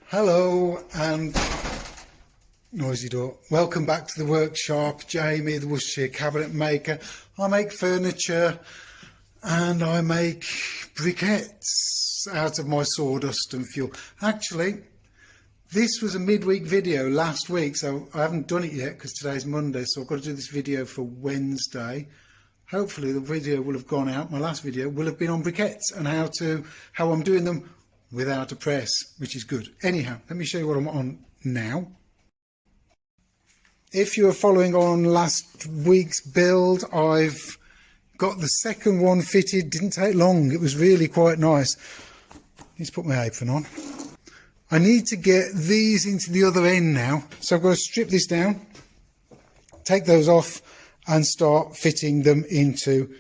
Hello and noisy door. Welcome back to the workshop. Jamie, the Worcestershire cabinet maker. I make furniture and I make briquettes out of my sawdust and fuel. Actually, this was a midweek video last week, so I haven't done it yet because today's Monday, so I've got to do this video for Wednesday. Hopefully the video will have gone out. My last video will have been on briquettes and how I'm doing them without a press, which is good. Anyhow, let me show you what I'm on now. If you were following on last week's build, I've got the second one fitted. Didn't take long. It was really quite nice. Let's put my apron on. I need to get these into the other end now. So I've got to strip this down, take those off and start fitting them into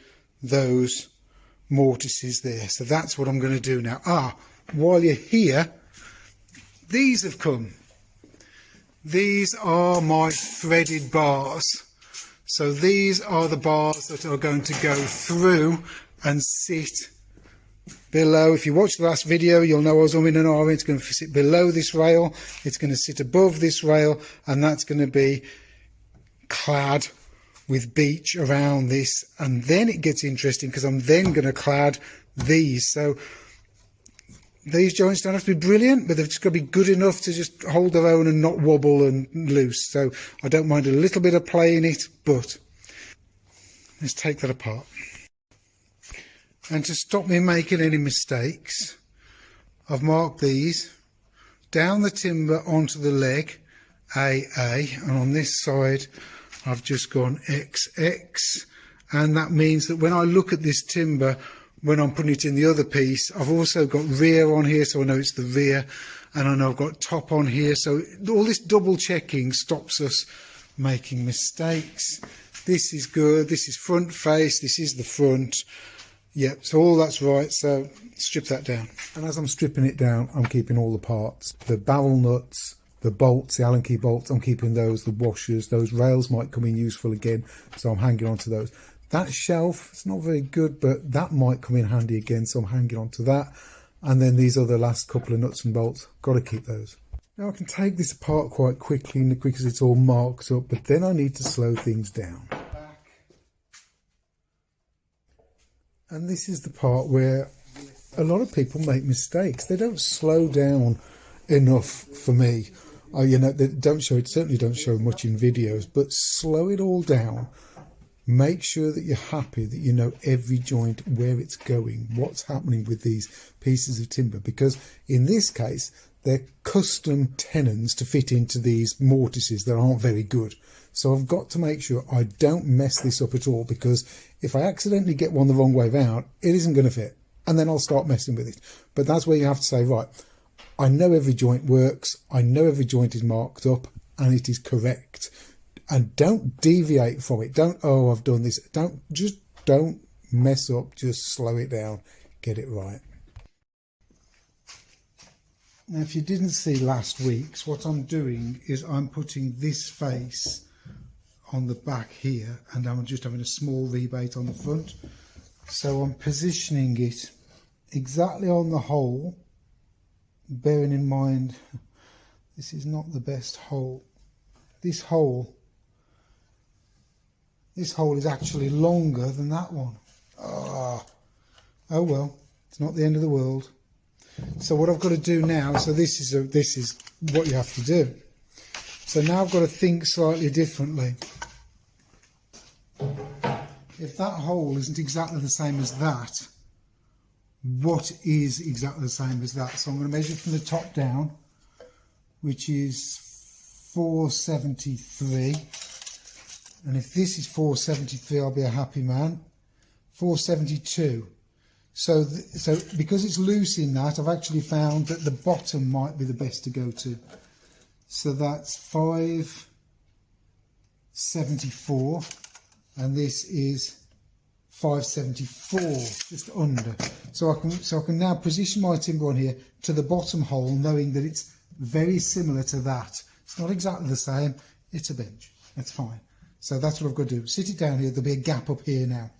those mortises there. So that's what I'm going to do now. While you're here, these have come. These are my threaded bars. So these are the bars that are going to go through and sit below. If you watched the last video, you'll know I was umming and ahhing. It's going to sit below this rail. It's going to sit above this rail, and that's going to be clad with beech around this. And then it gets interesting because I'm then going to clad these. So these joints don't have to be brilliant, but they've just got to be good enough to just hold their own and not wobble and loose. So I don't mind a little bit of play in it, but let's take that apart. And to stop me making any mistakes, I've marked these down the timber onto the leg, AA, and on this side I've just gone XX, and that means that when I look at this timber, when I'm putting it in the other piece, I've also got rear on here, so I know it's the rear, and I know I've got top on here, so all this double checking stops us making mistakes. This is good. This is front face, this is the front. Yep, so all that's right, so strip that down. And as I'm stripping it down, I'm keeping all the parts. The barrel nuts, the bolts, the Allen key bolts, I'm keeping those, the washers, those rails might come in useful again, so I'm hanging on to those. That shelf, it's not very good, but that might come in handy again, so I'm hanging on to that. And then these other last couple of nuts and bolts, got to keep those. Now I can take this apart quite quickly because it's all marked up, but then I need to slow things down. And this is the part where a lot of people make mistakes. They don't slow down enough for me. They don't show it, certainly don't show much in videos, but slow it all down. Make sure that you're happy, that you know every joint, where it's going, what's happening with these pieces of timber. Because in this case, they're custom tenons to fit into these mortises that aren't very good. So I've got to make sure I don't mess this up at all, because if I accidentally get one the wrong way round, it isn't going to fit. And then I'll start messing with it. But that's where you have to say, right, I know every joint works. I know every joint is marked up and it is correct. And don't deviate from it. Don't, I've done this. Don't mess up. Just slow it down. Get it right. Now, if you didn't see last week's, what I'm doing is I'm putting this face on the back here, and I'm just having a small rebate on the front. So I'm positioning it exactly on the hole, bearing in mind this is not the best hole. This hole is actually longer than that one. Oh well, it's not the end of the world. So what I've got to do now, so this is what you have to do. So now I've got to think slightly differently. If that hole isn't exactly the same as that, what is exactly the same as that? So I'm going to measure from the top down, which is 473. And if this is 473, I'll be a happy man. 472. So because it's loose in that, I've actually found that the bottom might be the best to go to. So that's 574, and this is 574, just under. So I can now position my timber on here to the bottom hole, knowing that it's very similar to that. It's not exactly the same. It's a bench. That's fine. So that's what I've got to do. Sit it down here. There'll be a gap up here now.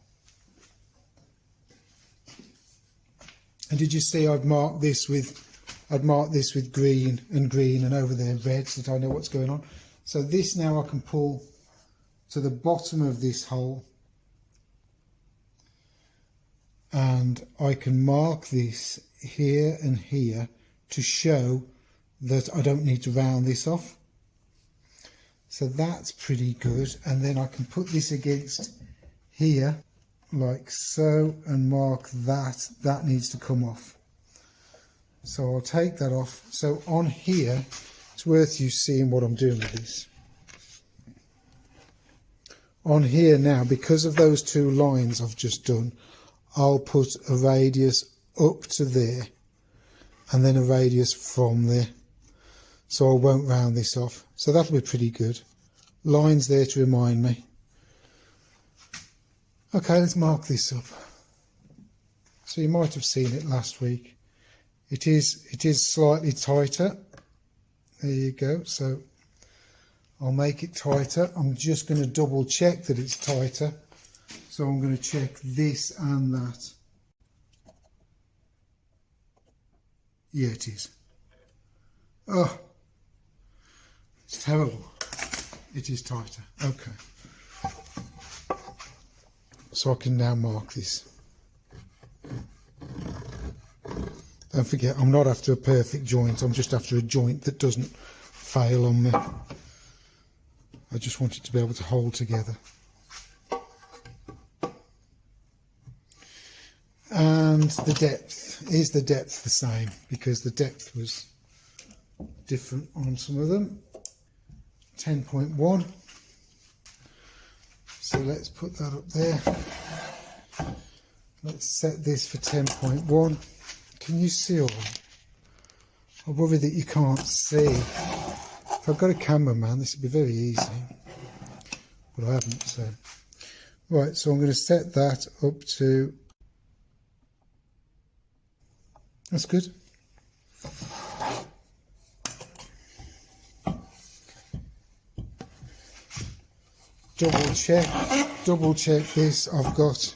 And did you see I've marked this with I'd mark this with green, and over there red, so that I know what's going on. So this now I can pull to the bottom of this hole, and I can mark this here and here to show that I don't need to round this off. So that's pretty good. And then I can put this against here like so and mark that. That needs to come off. So I'll take that off. So on here, it's worth you seeing what I'm doing with this. On here now, because of those two lines I've just done, I'll put a radius up to there and then a radius from there. So I won't round this off. So that'll be pretty good. Lines there to remind me. Okay, let's mark this up. So you might have seen it last week. It is slightly tighter. There you go. So I'll make it tighter. I'm just going to double check that it's tighter. So I'm going to check this and that. Yeah, it is. Oh, it's terrible. It is tighter. Okay. So I can now mark this. Don't forget, I'm not after a perfect joint. I'm just after a joint that doesn't fail on me. I just want it to be able to hold together. And the depth, is the depth the same? Because the depth was different on some of them. 10.1. So let's put that up there. Let's set this for 10.1. Can you see all that? I worry that you can't see. If I've got a cameraman, this would be very easy. But I haven't, so. Right, so I'm going to set that up to... That's good. Double check this. I've got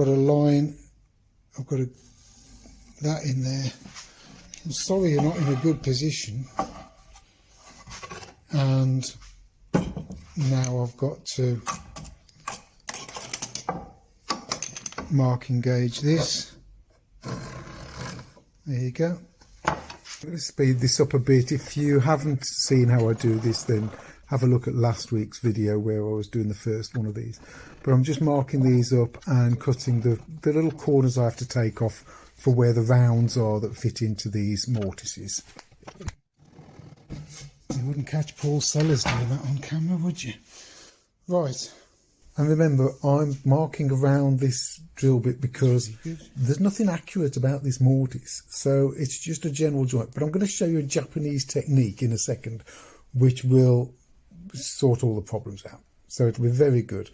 a line, that in there. I'm sorry you're not in a good position. And now I've got to mark and gauge this. There you go. Let's speed this up a bit. If you haven't seen how I do this, then have a look at last week's video where I was doing the first one of these. But I'm just marking these up and cutting the little corners I have to take off for where the rounds are that fit into these mortises. You wouldn't catch Paul Sellers doing that on camera, would you? Right. And remember, I'm marking around this drill bit because there's nothing accurate about this mortise. So it's just a general joint. But I'm going to show you a Japanese technique in a second, which will sort all the problems out. So it'll be very good.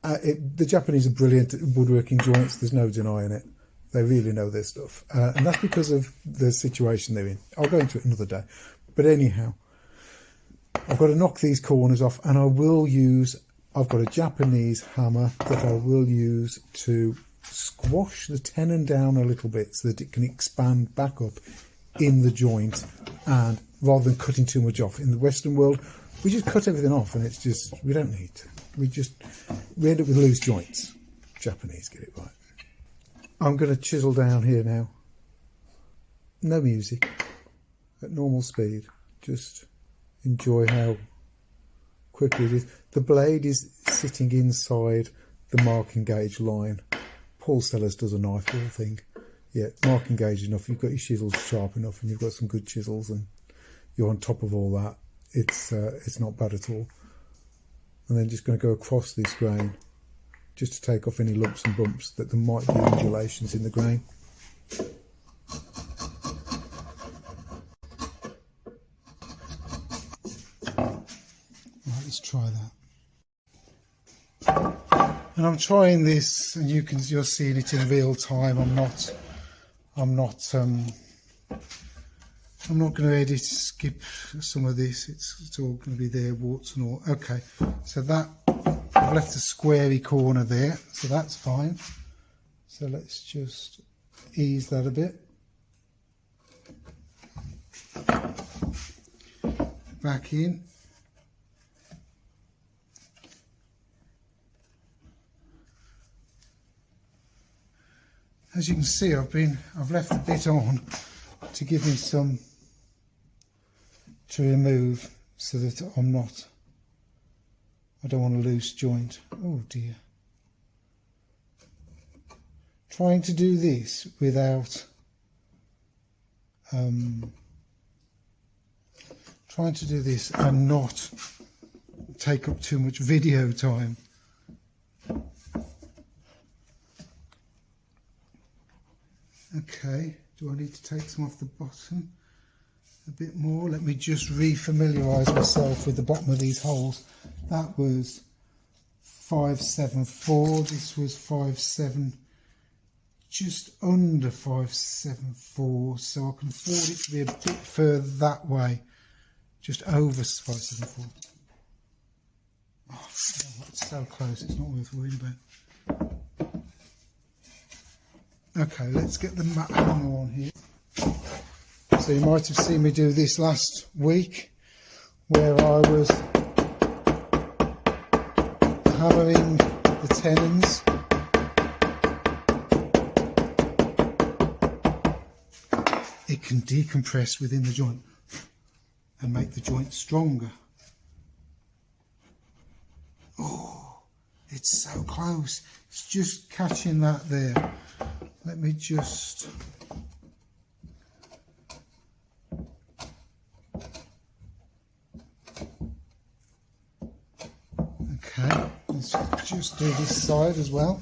The Japanese are brilliant at woodworking joints. There's no denying it. They really know their stuff. And that's because of the situation they're in. I'll go into it another day. But anyhow, I've got to knock these corners off, and I've got a Japanese hammer that I will use to squash the tenon down a little bit so that it can expand back up in the joint, and rather than cutting too much off. In the Western world, we just cut everything off, and it's just, we don't need to. We end up with loose joints. Japanese get it right. I'm going to chisel down here now. No music. At normal speed. Just enjoy how quickly it is. The blade is sitting inside the marking gauge line. Paul Sellers does a knife ball thing. Yeah, marking gauge enough. You've got your chisels sharp enough, and you've got some good chisels, and you're on top of all that. It's not bad at all. And then just going to go across this grain just to take off any lumps and bumps that there might be undulations in the grain. Right, let's try that. And I'm trying this, and you're seeing it in real time. I'm not going to edit, skip some of this. It's all going to be there, warts and all. Okay, so that, I've left a squarey corner there, so that's fine. So let's just ease that a bit. back in. As you can see, I've left a bit on to give me some to remove, so that I don't want a loose joint. Oh dear. Trying to do this without trying to do this and not take up too much video time. Okay, do I need to take some off the bottom a bit more? Let me just re-familiarise myself with the bottom of these holes. That was 574, this was 57, just under 574, so I can afford it to be a bit further that way, just over 574. Oh, it's so close, it's not worth worrying about. Okay, let's get the mat hammer on here. So you might have seen me do this last week, where I was hammering the tenons. It can decompress within the joint and make the joint stronger. Oh, it's so close. It's just catching that there. Let me just... Okay, let's just do this side as well.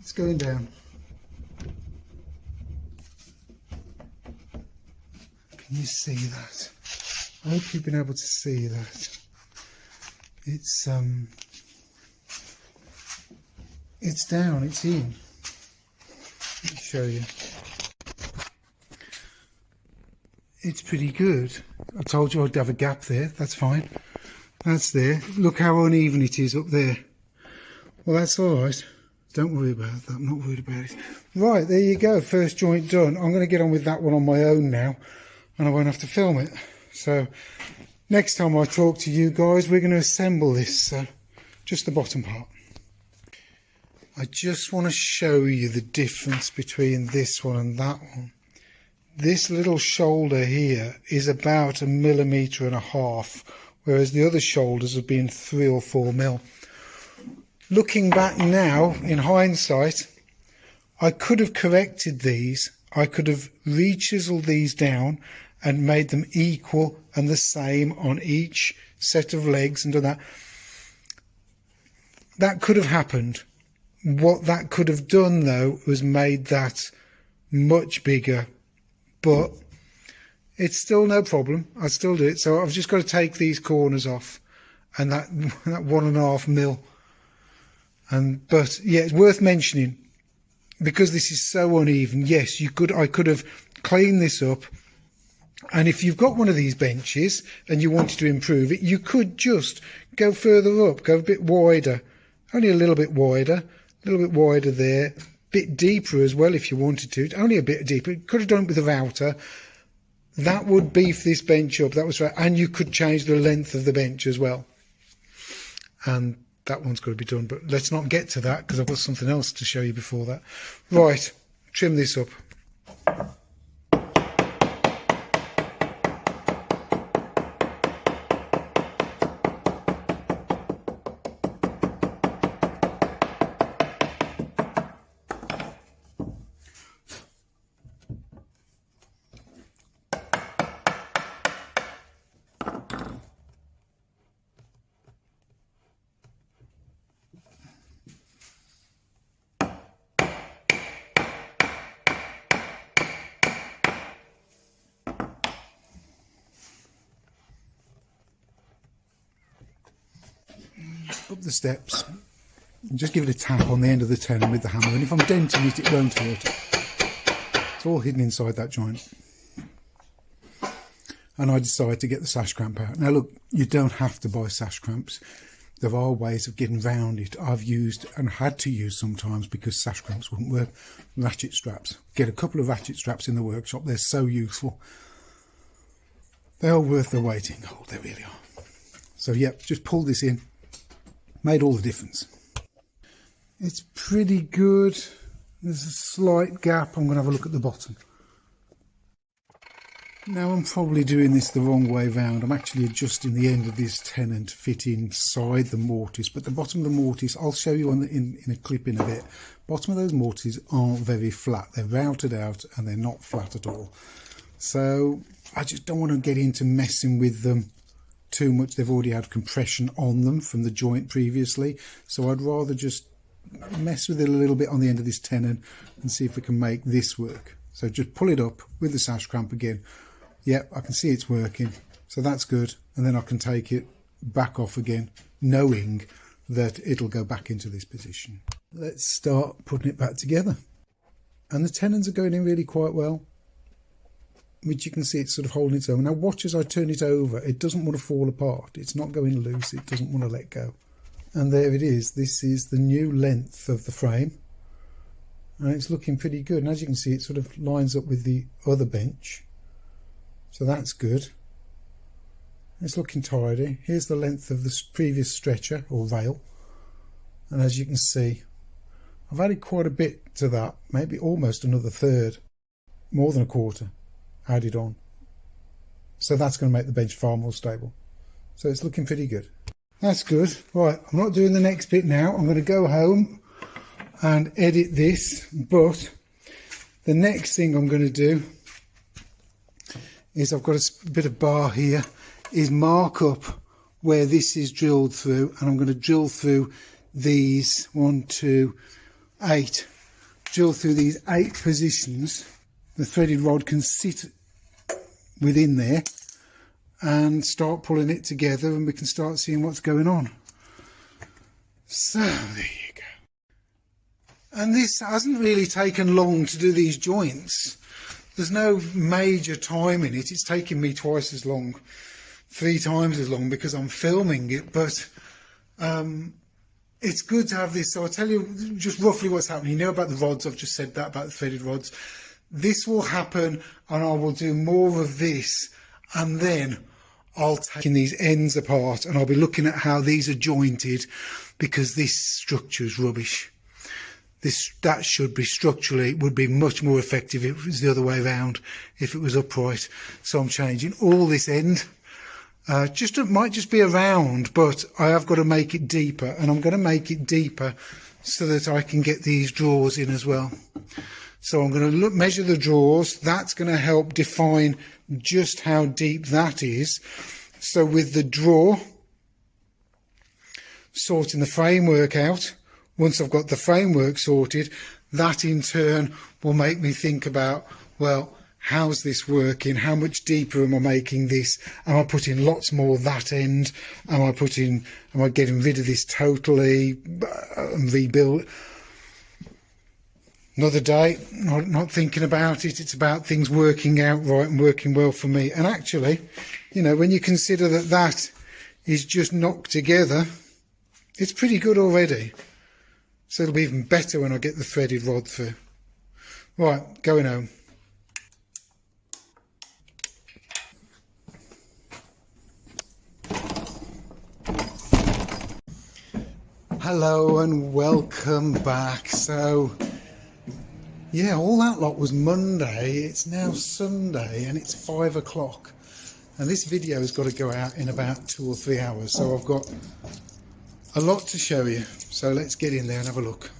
It's going down. Can you see that? I hope you've been able to see that. It's down, it's in. Let me show you. It's pretty good. I told you I'd have a gap there, that's fine. That's there. Look how uneven it is up there. Well, that's all right. Don't worry about that, I'm not worried about it. Right, there you go, first joint done. I'm going to get on with that one on my own now, and I won't have to film it. So, next time I talk to you guys, we're going to assemble this, so just the bottom part. I just want to show you the difference between this one and that one. This little shoulder here is about 1.5 millimeters, whereas the other shoulders have been 3 or 4 mil. Looking back now, in hindsight, I could have corrected these. I could have re-chiseled these down and made them equal and the same on each set of legs and done that. That could have happened. What that could have done, though, was made that much bigger. But it's still no problem. I still do it. So I've just got to take these corners off and that 1.5 mil. But yeah, it's worth mentioning because this is so uneven. Yes, I could have cleaned this up, and if you've got one of these benches and you wanted to improve it, you could just go further up, go a bit wider, only a little bit wider there, a bit deeper as well if you wanted to, only a bit deeper. You could have done it with a router. That would beef this bench up. That was right, and you could change the length of the bench as well. And that one's got to be done, but let's not get to that because I've got something else to show you before that. Right, trim this up. Up the steps. just give it a tap on the end of the tenon with the hammer, and if I'm denting it, it won't hurt. It's all hidden inside that joint. And I decided to get the sash cramp out. Now look, you don't have to buy sash cramps. There are ways of getting round it. I've used and had to use sometimes because sash cramps wouldn't work. Ratchet straps. Get a couple of ratchet straps in the workshop. They're so useful. They are worth their weight in gold. They really are. So yeah, just pull this in. Made all the difference. It's pretty good. There's a slight gap. I'm going to have a look at the bottom. Now I'm probably doing this the wrong way round. I'm actually adjusting the end of this tenon to fit inside the mortise, but the bottom of the mortise, I'll show you in a clip in a bit. Bottom of those mortises aren't very flat. They're routed out and they're not flat at all. So I just don't want to get into messing with them too much. They've already had compression on them from the joint previously, so I'd rather just mess with it a little bit on the end of this tenon and see if we can make this work. So just pull it up with the sash cramp again. Yep, I can see it's working, so that's good. And then I can take it back off again, knowing that it'll go back into this position. Let's start putting it back together. And the tenons are going in really quite well, which you can see it's sort of holding its own. Now watch as I turn it over, it doesn't want to fall apart. It's not going loose, it doesn't want to let go. And there it is. This is the new length of the frame. And it's looking pretty good. And as you can see, it sort of lines up with the other bench. So that's good. It's looking tidy. Here's the length of the previous stretcher or rail. And as you can see, I've added quite a bit to that, maybe almost another third, more than a quarter added on. So that's going to make the bench far more stable. So it's looking pretty good. That's good. Right, I'm not doing the next bit now. I'm going to go home and edit this, but the next thing I'm going to do is I've got a bit of bar here, is mark up where this is drilled through, and I'm going to drill through these 1, 2, 8, drill through these 8 positions. The threaded rod can sit within there and start pulling it together, and we can start seeing what's going on. So there you go. And this hasn't really taken long to do these joints. There's no major time in it. It's taken me twice as long, 3 times as long, because I'm filming it, but it's good to have this. So I'll tell you just roughly what's happening. You know about the rods, I've just said that about the threaded rods. This will happen, and I will do more of this, and then I'll take these ends apart and I'll be looking at how these are jointed, because this structure is rubbish. That should be structurally, would be much more effective if it was the other way around, if it was upright. So I'm changing all this end. It might just be a round, but I have got to make it deeper, and I'm going to make it deeper so that I can get these drawers in as well. So I'm going to measure the drawers. That's going to help define just how deep that is. So with the drawer, sorting the framework out. Once I've got the framework sorted, that in turn will make me think about, well, how's this working? How much deeper am I making this? Am I putting lots more that end? Am I getting rid of this totally and rebuild? Another day, not thinking about it. It's about things working out right and working well for me. And actually, you know, when you consider that that is just knocked together, it's pretty good already. So it'll be even better when I get the threaded rod through. Right, going home. Hello and welcome back. So yeah, all that lot was Monday. It's now Sunday and it's 5 o'clock. And this video has got to go out in about 2 or 3 hours. So I've got a lot to show you. So let's get in there and have a look.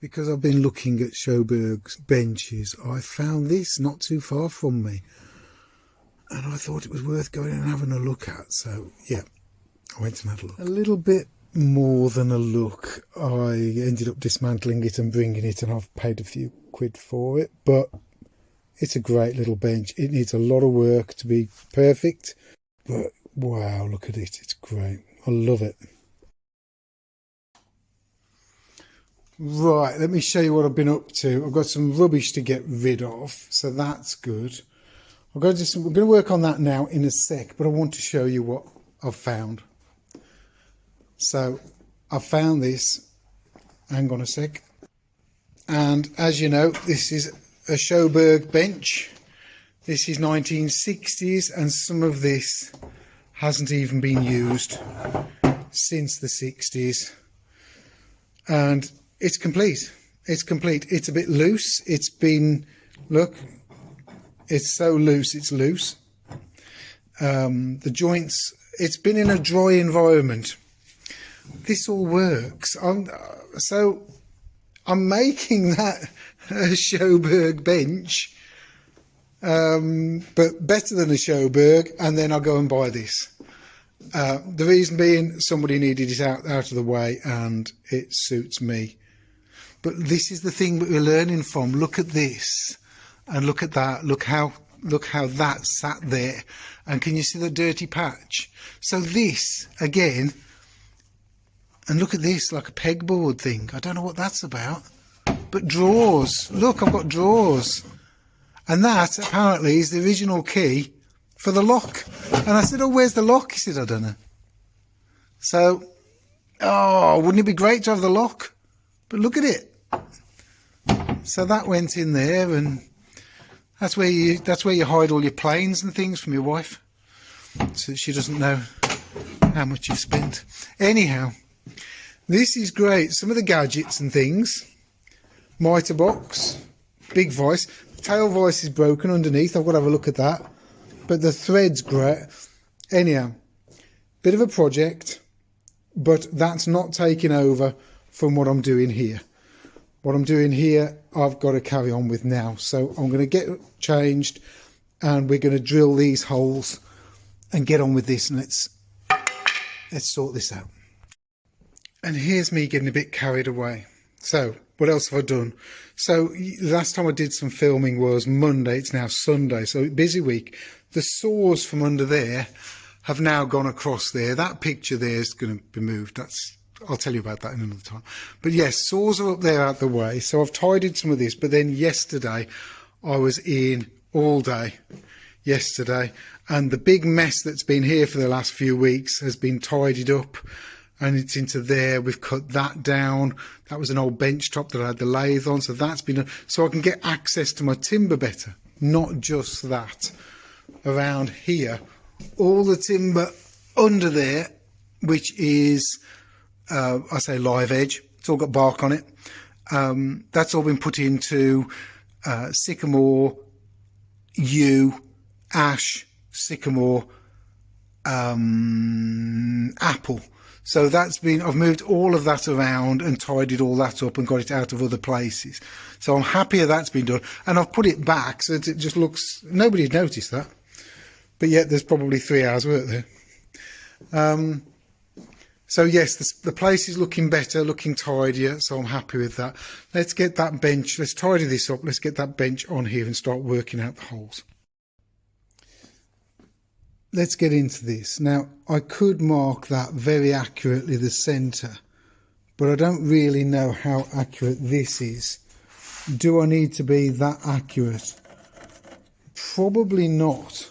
Because I've been looking at Sjöbergs benches, I found this not too far from me. And I thought it was worth going and having a look at. So yeah, I went and had a look. A little bit more than a look. I ended up dismantling it and bringing it, and I've paid a few quid for it, but it's a great little bench. It needs a lot of work to be perfect, but wow, look at it, it's great. I love it. Right, let me show you what I've been up to. I've got some rubbish to get rid of, so that's good. We're going to work on that now in a sec, but I want to show you what I've found. So I found this, hang on a sec, and as you know, this is a Sjöbergs bench. This is 1960s, and some of this hasn't even been used since the 60s. And it's complete. It's complete. It's a bit loose. It's been, look, it's so loose, it's loose. The joints, it's been in a dry environment. This all works. So I'm making that a Sjöbergs bench, but better than a Sjöbergs, and then I'll go and buy this. The reason being, somebody needed it out of the way, and it suits me. But this is the thing that we're learning from. Look at this, and look at that. Look how that sat there, and can you see the dirty patch? So this again, and look at this, like a pegboard thing. I don't know what that's about, but drawers. Look, I've got drawers, and that apparently is the original key for the lock. And I said, oh, where's the lock? He said, I don't know. So, oh, wouldn't it be great to have the lock? But look at it. So that went in there, and that's where you hide all your planes and things from your wife, so she doesn't know how much you've spent. Anyhow, this is great. Some of the gadgets and things. Mitre box, big vice. Tail vice is broken underneath. I've got to have a look at that. But the thread's great. Anyhow, bit of a project, but that's not taking over from what I'm doing here. What I'm doing here, I've got to carry on with now. So I'm going to get changed, and we're going to drill these holes and get on with this, and let's sort this out. And here's me getting a bit carried away. So what else have I done? So last time I did some filming was Monday. It's now Sunday, so busy week. The saws from under there have now gone across there. That picture there is going to be moved. I'll tell you about that in another time. But yes, saws are up there out the way. So I've tidied some of this. But then yesterday, I was in all day yesterday. And the big mess that's been here for the last few weeks has been tidied up. And it's into there. We've cut that down. That was an old bench top that I had the lathe on. So that's been done. So I can get access to my timber better. Not just that. Around here, all the timber under there, which is... I say live edge, it's all got bark on it. That's all been put into sycamore, yew, ash, sycamore, apple. So that's been, I've moved all of that around and tidied all that up and got it out of other places. So I'm happier that's been done. And I've put it back so that it just looks, nobody'd noticed that. But yet there's probably 3 hours work there. So yes, the place is looking better, looking tidier, so I'm happy with that. Let's get that bench, let's tidy this up, let's get that bench on here and start working out the holes. Let's get into this. Now, I could mark that very accurately, the centre, but I don't really know how accurate this is. Do I need to be that accurate? Probably not.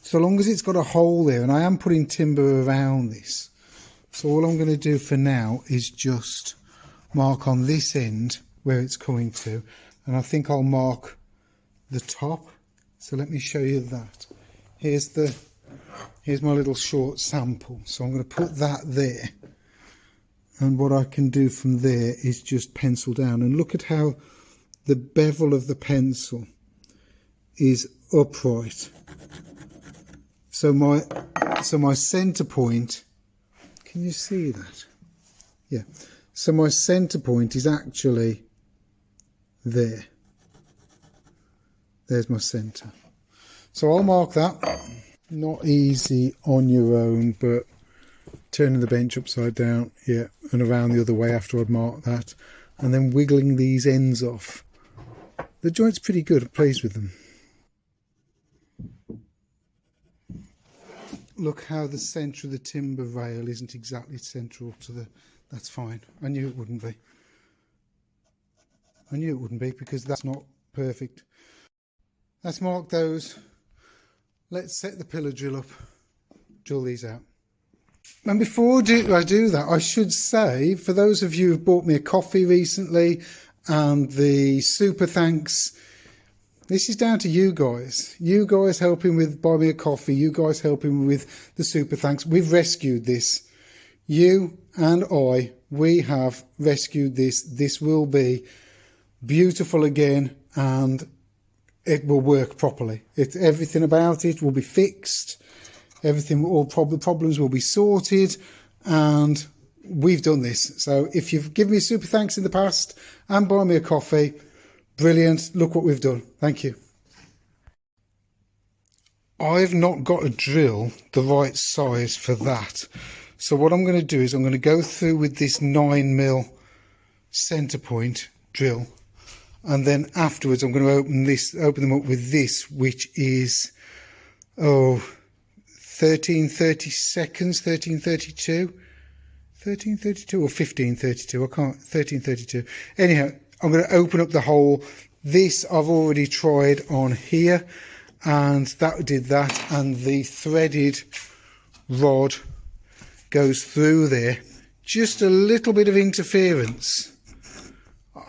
So long as it's got a hole there, and I am putting timber around this. So all I'm going to do for now is just mark on this end where it's coming to, and I think I'll mark the top. So let me show you that. Here's my little short sample. So I'm going to put that there, and what I can do from there is just pencil down, and look at how the bevel of the pencil is upright. So my center point, can you see that? Yeah. So my center point is actually there. There's my center. So I'll mark that. Not easy on your own, but turning the bench upside down, yeah, and around the other way after I'd marked that, and then wiggling these ends off. The joint's pretty good, I'm pleased with them. Look how the centre of the timber rail isn't exactly central to the That's fine. I knew it wouldn't be. I knew it wouldn't be because that's not perfect. Let's mark those. Let's set the pillar drill up. Drill these out. And before I do that, I should say, for those of you who've bought me a coffee recently and the super thanks, this is down to you guys. You guys helping with buy me a coffee. You guys helping with the super thanks. We've rescued this. You and we have rescued this. This will be beautiful again and it will work properly. Everything about it will be fixed. Everything, all problems will be sorted, and we've done this. So if you've given me super thanks in the past and buy me a coffee, brilliant. Look what we've done. Thank you. I've not got a drill the right size for that. So what I'm going to do is I'm going to go through with this 9mm center point drill, and then afterwards I'm going to open them up with this, which is 1332 or 1532, I can't, 1332. Anyhow, I'm going to open up the hole. This I've already tried on here, and that did that, and the threaded rod goes through there. Just a little bit of interference.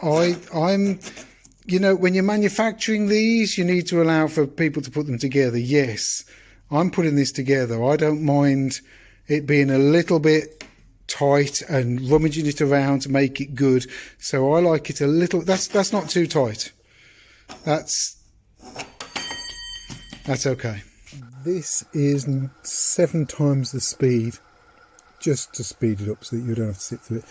I'm you know, when you're manufacturing these, you need to allow for people to put them together. Yes, I'm putting this together. I don't mind it being a little bit tight and rummaging it around to make it good. So I like it a little, that's not too tight. That's okay. This is 7 times the speed, just to speed it up so that you don't have to sit through it.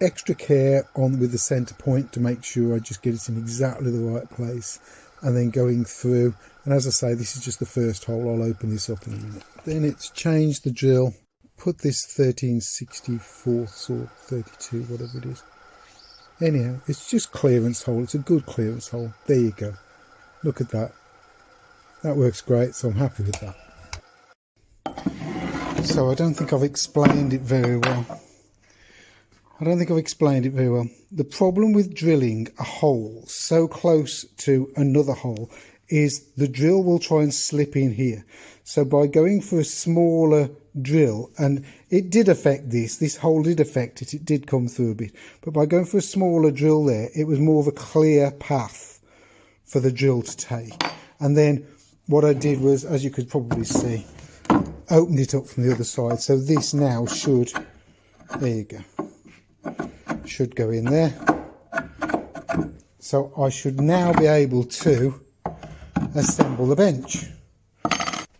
Extra care on with the center point to make sure I just get it in exactly the right place, and then going through. And as I say, this is just the first hole. I'll open this up in a minute. Then it's changed the drill, put this 13/64 or 32, whatever it is. Anyhow, it's just clearance hole. It's a good clearance hole. There you go. Look at that. That works great, so I'm happy with that. So I don't think I've explained it very well. The problem with drilling a hole so close to another hole is the drill will try and slip in here. So by going for a smaller drill, and it did affect this hole did affect it, it did come through a bit, but by going for a smaller drill there, it was more of a clear path for the drill to take. And then what I did was, as you could probably see, opened it up from the other side. So this now should, there you go, should go in there. So I should now be able to assemble the bench.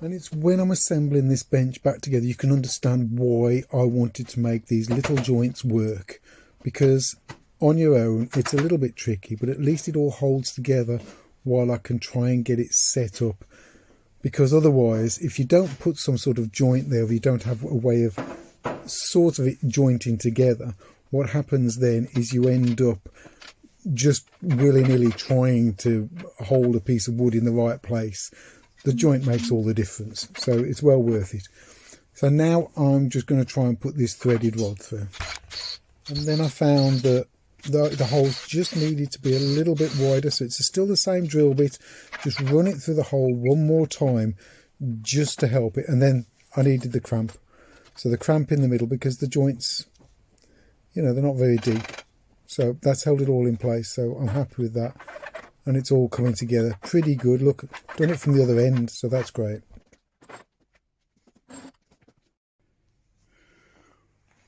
And it's when I'm assembling this bench back together you can understand why I wanted to make these little joints work, because on your own it's a little bit tricky, but at least it all holds together while I can try and get it set up. Because otherwise, if you don't put some sort of joint there, or you don't have a way of sort of it jointing together, what happens then is you end up just willy-nilly trying to hold a piece of wood in the right place. The joint makes all the difference, so it's well worth it. So now I'm just going to try and put this threaded rod through. And then I found that the holes just needed to be a little bit wider, so it's still the same drill bit, just run it through the hole one more time just to help it. And then I needed the cramp, so the cramp in the middle, because the joints, you know, they're not very deep, so that's held it all in place. So I'm happy with that, and it's all coming together pretty good. Look, done it from the other end, so that's great.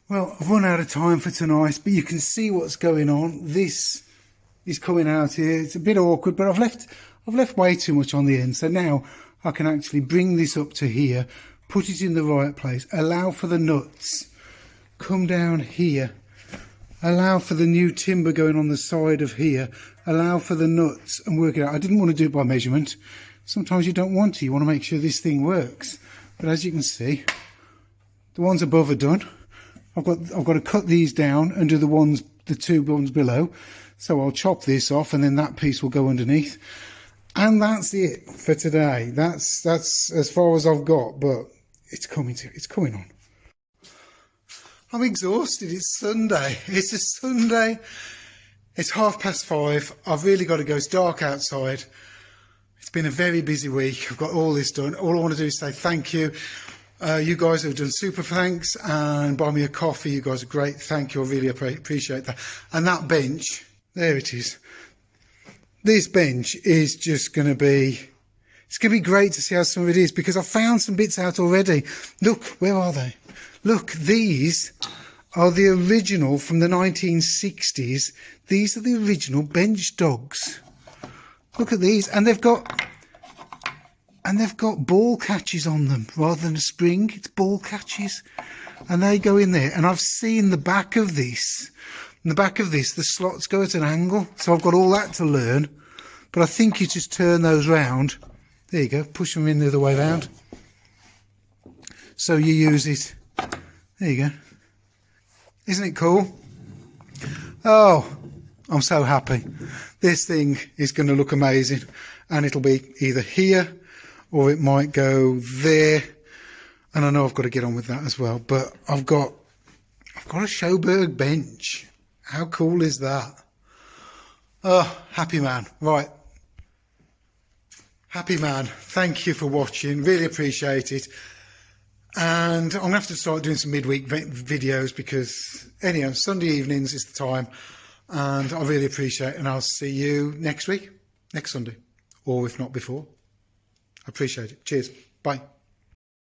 Well, I've run out of time for tonight, but you can see what's going on. This is coming out here. It's a bit awkward, but I've left way too much on the end. So now I can actually bring this up to here, put it in the right place, allow for the nuts, come down here, allow for the new timber going on the side of here, allow for the nuts, and work it out. I didn't want to do it by measurement. Sometimes you don't want to. You want to make sure this thing works. But as you can see, the ones above are done. I've got to cut these down and do the 2 ones below. So I'll chop this off, and then that piece will go underneath. And that's it for today. That's as far as I've got, but it's coming on. I'm exhausted. It's Sunday. It's a Sunday. It's 5:30. I've really got to go. It's dark outside. It's been a very busy week. I've got all this done. All I want to do is say thank you. You guys have done super thanks and buy me a coffee. You guys are great. Thank you. I really appreciate that. And that bench, there it is. This bench is just going to be, it's going to be great to see how some of it is, because I found some bits out already. Look, where are they? Look, these are the original from the 1960s. These are the original bench dogs. Look at these. And they've got ball catches on them rather than a spring. It's ball catches. And they go in there. And I've seen the back of this. In the back of this, the slots go at an angle. So I've got all that to learn. But I think you just turn those round. There you go. Push them in the other way round. So you use it. There you go. Isn't it cool? Oh, I'm so happy. This thing is going to look amazing. And it'll be either here or it might go there. And I know I've got to get on with that as well. But I've got a Sjöbergs bench. How cool is that? Oh, happy man. Right. Happy man. Thank you for watching. Really appreciate it. And I'm going to have to start doing some midweek videos because, anyhow, Sunday evenings is the time. And I really appreciate it. And I'll see you next week, next Sunday, or if not before. I appreciate it. Cheers. Bye.